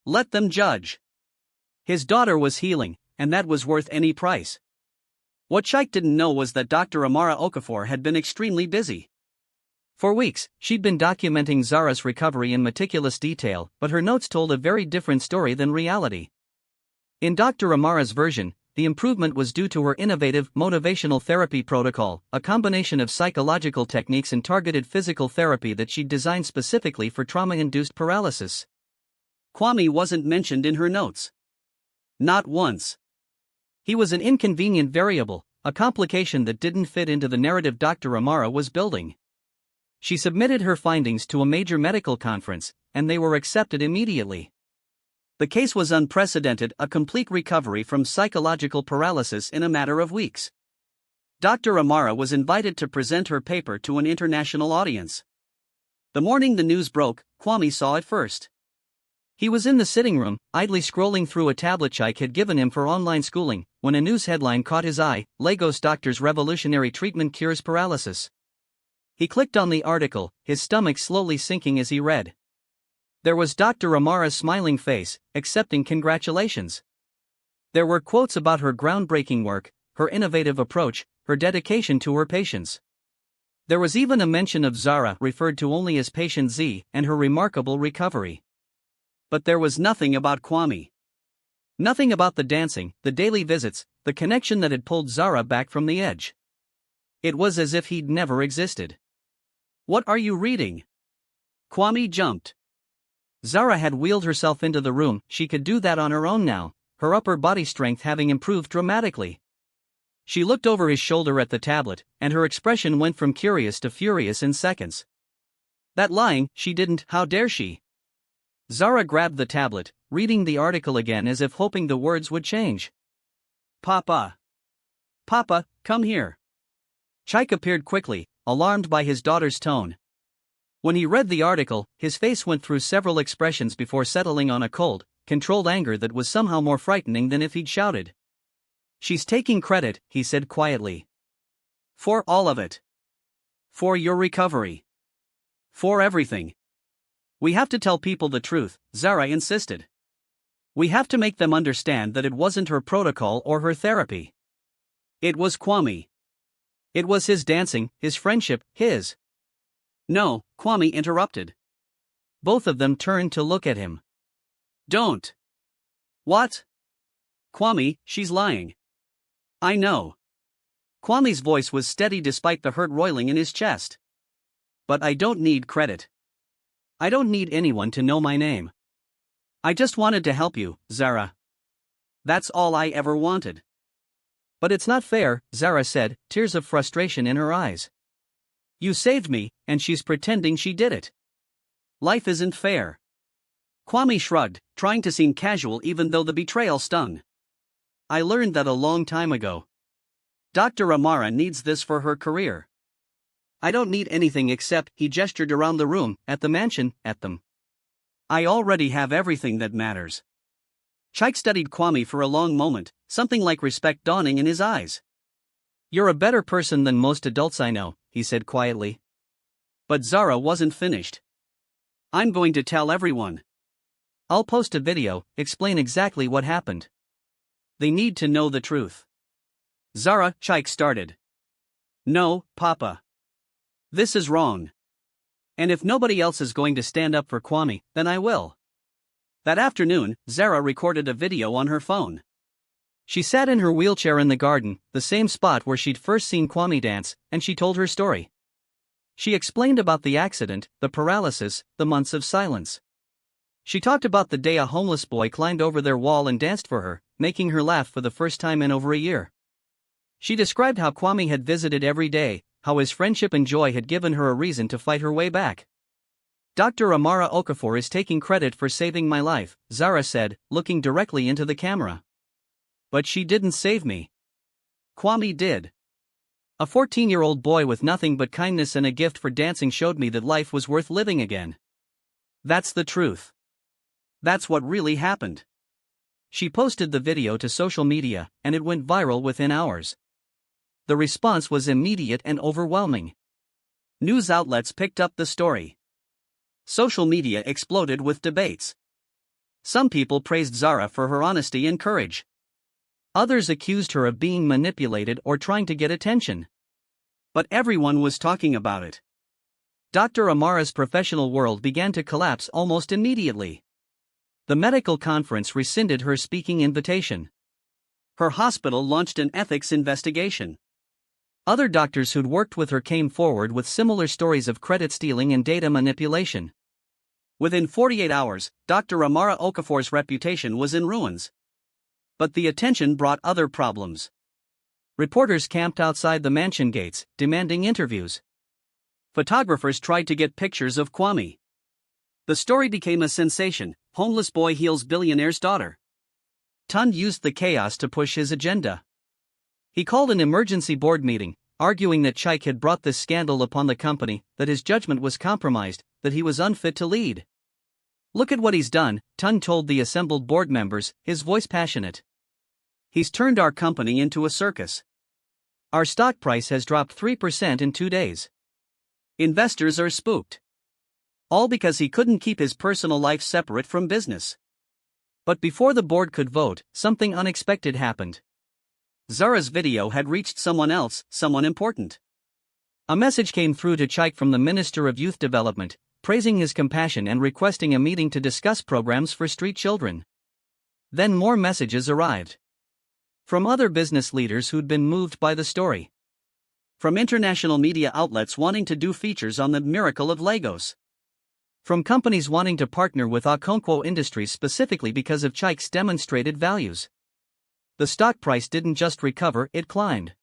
Let them judge. His daughter was healing, and that was worth any price. What Chike didn't know was that Dr. Zara Okonkwo had been extremely busy. For weeks, she'd been documenting Zara's recovery in meticulous detail, but her notes told a very different story than reality. In Dr. Amara's version, the improvement was due to her innovative motivational therapy protocol, a combination of psychological techniques and targeted physical therapy that she'd designed specifically for trauma-induced paralysis. Kwame wasn't mentioned in her notes. Not once. He was an inconvenient variable, a complication that didn't fit into the narrative Dr. Amara was building. She submitted her findings to a major medical conference, and they were accepted immediately. The case was unprecedented, a complete recovery from psychological paralysis in a matter of weeks. Dr. Amara was invited to present her paper to an international audience. The morning the news broke, Kwame saw it first. He was in the sitting room, idly scrolling through a tablet Chike had given him for online schooling, when a news headline caught his eye: Lagos doctor's revolutionary treatment cures paralysis. He clicked on the article, his stomach slowly sinking as he read. There was Dr. Amara's smiling face, accepting congratulations. There were quotes about her groundbreaking work, her innovative approach, her dedication to her patients. There was even a mention of Zara, referred to only as Patient Z, and her remarkable recovery. But there was nothing about Kwame. Nothing about the dancing, the daily visits, the connection that had pulled Zara back from the edge. It was as if he'd never existed. What are you reading? Kwame jumped. Zara had wheeled herself into the room. She could do that on her own now, her upper body strength having improved dramatically. She looked over his shoulder at the tablet, and her expression went from curious to furious in seconds. That lying, she didn't, how dare she? Zara grabbed the tablet, reading the article again as if hoping the words would change. Papa. Papa, come here. Chike appeared quickly, alarmed by his daughter's tone. When he read the article, his face went through several expressions before settling on a cold, controlled anger that was somehow more frightening than if he'd shouted. She's taking credit, he said quietly. For all of it. For your recovery. For everything. We have to tell people the truth, Zara insisted. We have to make them understand that it wasn't her protocol or her therapy. It was Kwame. It was his dancing, his friendship, his No, Kwame interrupted. Both of them turned to look at him. Don't. What? Kwame, she's lying. I know. Kwame's voice was steady despite the hurt roiling in his chest. But I don't need credit. I don't need anyone to know my name. I just wanted to help you, Zara. That's all I ever wanted. But it's not fair, Zara said, tears of frustration in her eyes. You saved me, and she's pretending she did it. Life isn't fair. Kwame shrugged, trying to seem casual even though the betrayal stung. I learned that a long time ago. Dr. Amara needs this for her career. I don't need anything except, he gestured around the room, at the mansion, at them. I already have everything that matters. Chike studied Kwame for a long moment, something like respect dawning in his eyes. You're a better person than most adults I know, he said quietly. But Zara wasn't finished. I'm going to tell everyone. I'll post a video, explain exactly what happened. They need to know the truth. Zara, Chike started. No, Papa. This is wrong. And if nobody else is going to stand up for Kwame, then I will. That afternoon, Zara recorded a video on her phone. She sat in her wheelchair in the garden, the same spot where she'd first seen Kwame dance, and she told her story. She explained about the accident, the paralysis, the months of silence. She talked about the day a homeless boy climbed over their wall and danced for her, making her laugh for the first time in over a year. She described how Kwame had visited every day, how his friendship and joy had given her a reason to fight her way back. Dr. Zara Okonkwo is taking credit for saving my life, Zara said, looking directly into the camera. But she didn't save me. Kwame did. A 14-year-old boy with nothing but kindness and a gift for dancing showed me that life was worth living again. That's the truth. That's what really happened. She posted the video to social media, and it went viral within hours. The response was immediate and overwhelming. News outlets picked up the story. Social media exploded with debates. Some people praised Zara for her honesty and courage. Others accused her of being manipulated or trying to get attention. But everyone was talking about it. Dr. Amara's professional world began to collapse almost immediately. The medical conference rescinded her speaking invitation. Her hospital launched an ethics investigation. Other doctors who'd worked with her came forward with similar stories of credit stealing and data manipulation. Within 48 hours, Dr. Zara Okonkwo's reputation was in ruins. But the attention brought other problems. Reporters camped outside the mansion gates, demanding interviews. Photographers tried to get pictures of Kwame. The story became a sensation: homeless boy heals billionaire's daughter. Tund used the chaos to push his agenda. He called an emergency board meeting, arguing that Chike had brought this scandal upon the company, that his judgment was compromised, that he was unfit to lead. Look at what he's done, Tund told the assembled board members, his voice passionate. He's turned our company into a circus. Our stock price has dropped 3% in 2 days. Investors are spooked. All because he couldn't keep his personal life separate from business. But before the board could vote, something unexpected happened. Zara's video had reached someone else, someone important. A message came through to Chike from the Minister of Youth Development, praising his compassion and requesting a meeting to discuss programs for street children. Then more messages arrived. From other business leaders who'd been moved by the story. From international media outlets wanting to do features on the miracle of Lagos. From companies wanting to partner with Okonkwo Industries specifically because of Chike's demonstrated values. The stock price didn't just recover, it climbed.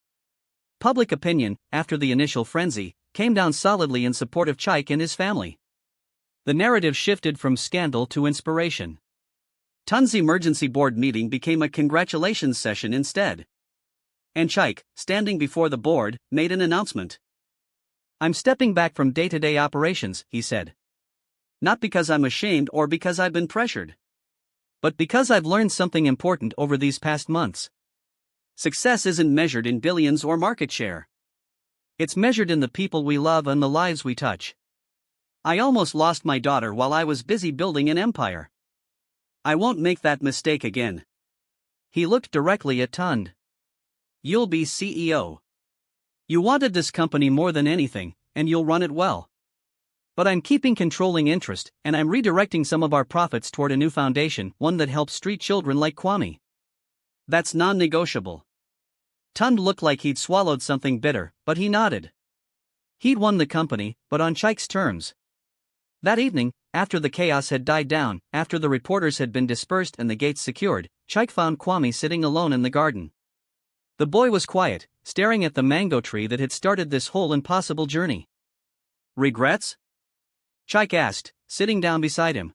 Public opinion, after the initial frenzy, came down solidly in support of Chike and his family. The narrative shifted from scandal to inspiration. Tund's emergency board meeting became a congratulations session instead. And Chike, standing before the board, made an announcement. I'm stepping back from day-to-day operations, he said. Not because I'm ashamed or because I've been pressured. But because I've learned something important over these past months. Success isn't measured in billions or market share. It's measured in the people we love and the lives we touch. I almost lost my daughter while I was busy building an empire. I won't make that mistake again. He looked directly at Tund. You'll be CEO. You wanted this company more than anything, and you'll run it well. But I'm keeping controlling interest, and I'm redirecting some of our profits toward a new foundation, one that helps street children like Kwame. That's non-negotiable. Tund looked like he'd swallowed something bitter, but he nodded. He'd won the company, but on Chike's terms. That evening, after the chaos had died down, after the reporters had been dispersed and the gates secured, Chike found Kwame sitting alone in the garden. The boy was quiet, staring at the mango tree that had started this whole impossible journey. Regrets? Chike asked, sitting down beside him.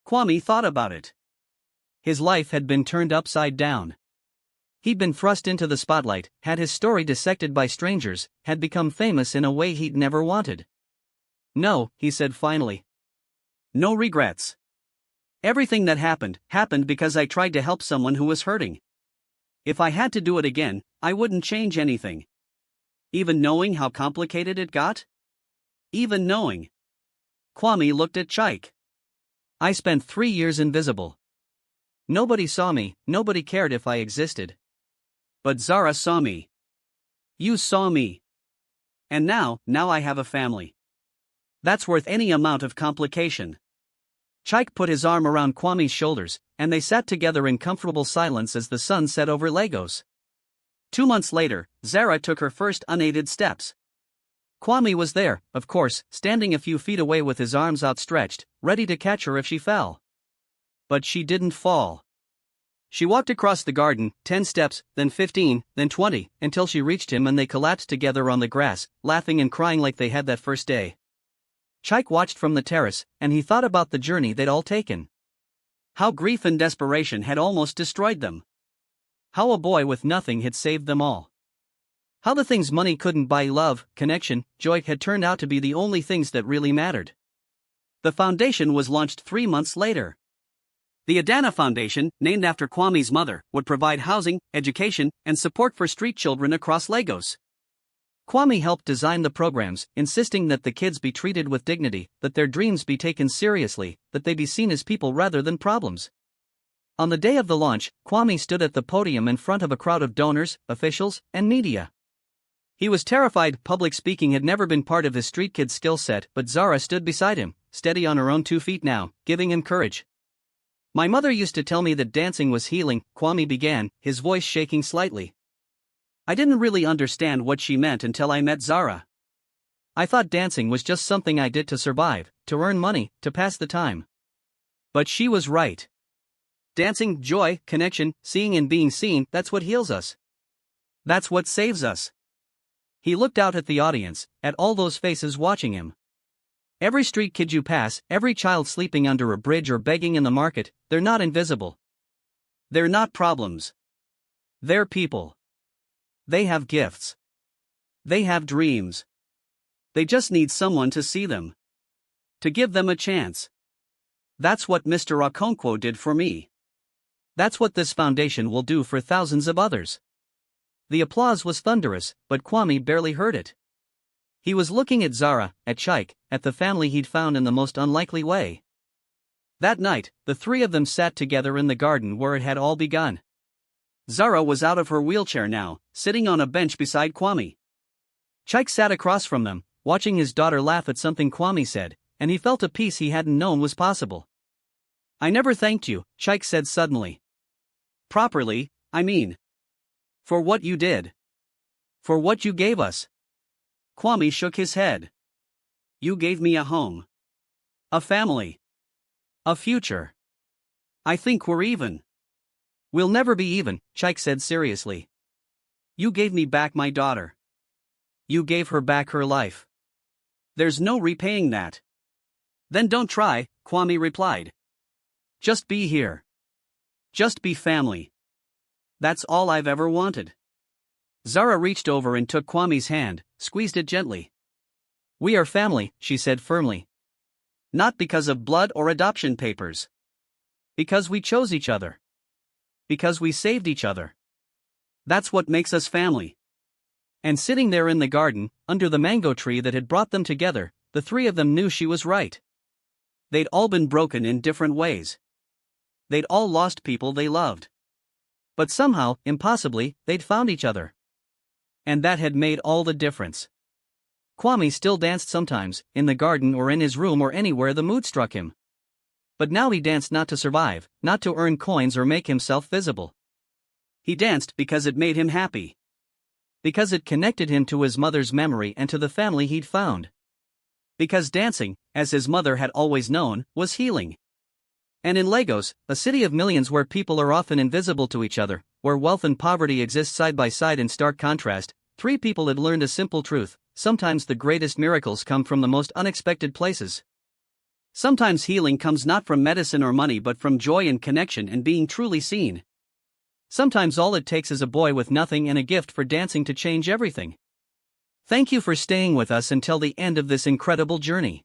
Kwame thought about it. His life had been turned upside down. He'd been thrust into the spotlight, had his story dissected by strangers, had become famous in a way he'd never wanted. No, he said finally. No regrets. Everything that happened because I tried to help someone who was hurting. If I had to do it again, I wouldn't change anything. Even knowing how complicated it got? Even knowing. Kwame looked at Chike. I spent 3 years invisible. Nobody saw me, nobody cared if I existed. But Zara saw me. You saw me. And now I have a family. That's worth any amount of complication. Chike put his arm around Kwame's shoulders, and they sat together in comfortable silence as the sun set over Lagos. 2 months later, Zara took her first unaided steps. Kwame was there, of course, standing a few feet away with his arms outstretched, ready to catch her if she fell. But she didn't fall. She walked across the garden, 10 steps, then 15, then 20, until she reached him and they collapsed together on the grass, laughing and crying like they had that first day. Chike watched from the terrace, and he thought about the journey they'd all taken. How grief and desperation had almost destroyed them. How a boy with nothing had saved them all. How the things money couldn't buy, love, connection, joy, had turned out to be the only things that really mattered. The foundation was launched 3 months later. The Adana Foundation, named after Kwame's mother, would provide housing, education, and support for street children across Lagos. Kwame helped design the programs, insisting that the kids be treated with dignity, that their dreams be taken seriously, that they be seen as people rather than problems. On the day of the launch, Kwame stood at the podium in front of a crowd of donors, officials, and media. He was terrified. Public speaking had never been part of his street kid skill set, but Zara stood beside him, steady on her own 2 feet now, giving him courage. My mother used to tell me that dancing was healing, Kwame began, his voice shaking slightly. I didn't really understand what she meant until I met Zara. I thought dancing was just something I did to survive, to earn money, to pass the time. But she was right. Dancing, joy, connection, seeing and being seen, that's what heals us. That's what saves us. He looked out at the audience, at all those faces watching him. Every street kid you pass, every child sleeping under a bridge or begging in the market, they're not invisible. They're not problems. They're people. They have gifts. They have dreams. They just need someone to see them. To give them a chance. That's what Mr. Okonkwo did for me. That's what this foundation will do for thousands of others. The applause was thunderous, but Kwame barely heard it. He was looking at Zara, at Chike, at the family he'd found in the most unlikely way. That night, the 3 of them sat together in the garden where it had all begun. Zara was out of her wheelchair now, sitting on a bench beside Kwame. Chike sat across from them, watching his daughter laugh at something Kwame said, and he felt a peace he hadn't known was possible. I never thanked you, Chike said suddenly. Properly, I mean. For what you did. For what you gave us. Kwame shook his head. You gave me a home. A family. A future. I think we're even. We'll never be even, Chike said seriously. You gave me back my daughter. You gave her back her life. There's no repaying that. Then don't try, Kwame replied. Just be here. Just be family. That's all I've ever wanted. Zara reached over and took Kwame's hand, squeezed it gently. We are family, she said firmly. Not because of blood or adoption papers. Because we chose each other. Because we saved each other. That's what makes us family. And sitting there in the garden, under the mango tree that had brought them together, the 3 of them knew she was right. They'd all been broken in different ways. They'd all lost people they loved. But somehow, impossibly, they'd found each other. And that had made all the difference. Kwame still danced sometimes, in the garden or in his room or anywhere the mood struck him. But now he danced not to survive, not to earn coins or make himself visible. He danced because it made him happy. Because it connected him to his mother's memory and to the family he'd found. Because dancing, as his mother had always known, was healing. And in Lagos, a city of millions where people are often invisible to each other, where wealth and poverty exist side by side in stark contrast, three people had learned a simple truth: sometimes the greatest miracles come from the most unexpected places. Sometimes healing comes not from medicine or money but from joy and connection and being truly seen. Sometimes all it takes is a boy with nothing and a gift for dancing to change everything. Thank you for staying with us until the end of this incredible journey.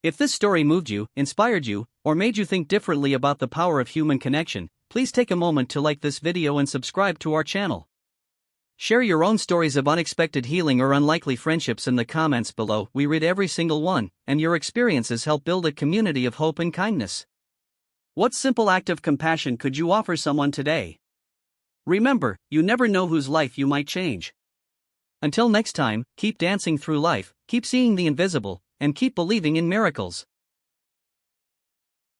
If this story moved you, inspired you, or made you think differently about the power of human connection, please take a moment to like this video and subscribe to our channel. Share your own stories of unexpected healing or unlikely friendships in the comments below. We read every single one, and your experiences help build a community of hope and kindness. What simple act of compassion could you offer someone today? Remember, you never know whose life you might change. Until next time, keep dancing through life, keep seeing the invisible, and keep believing in miracles.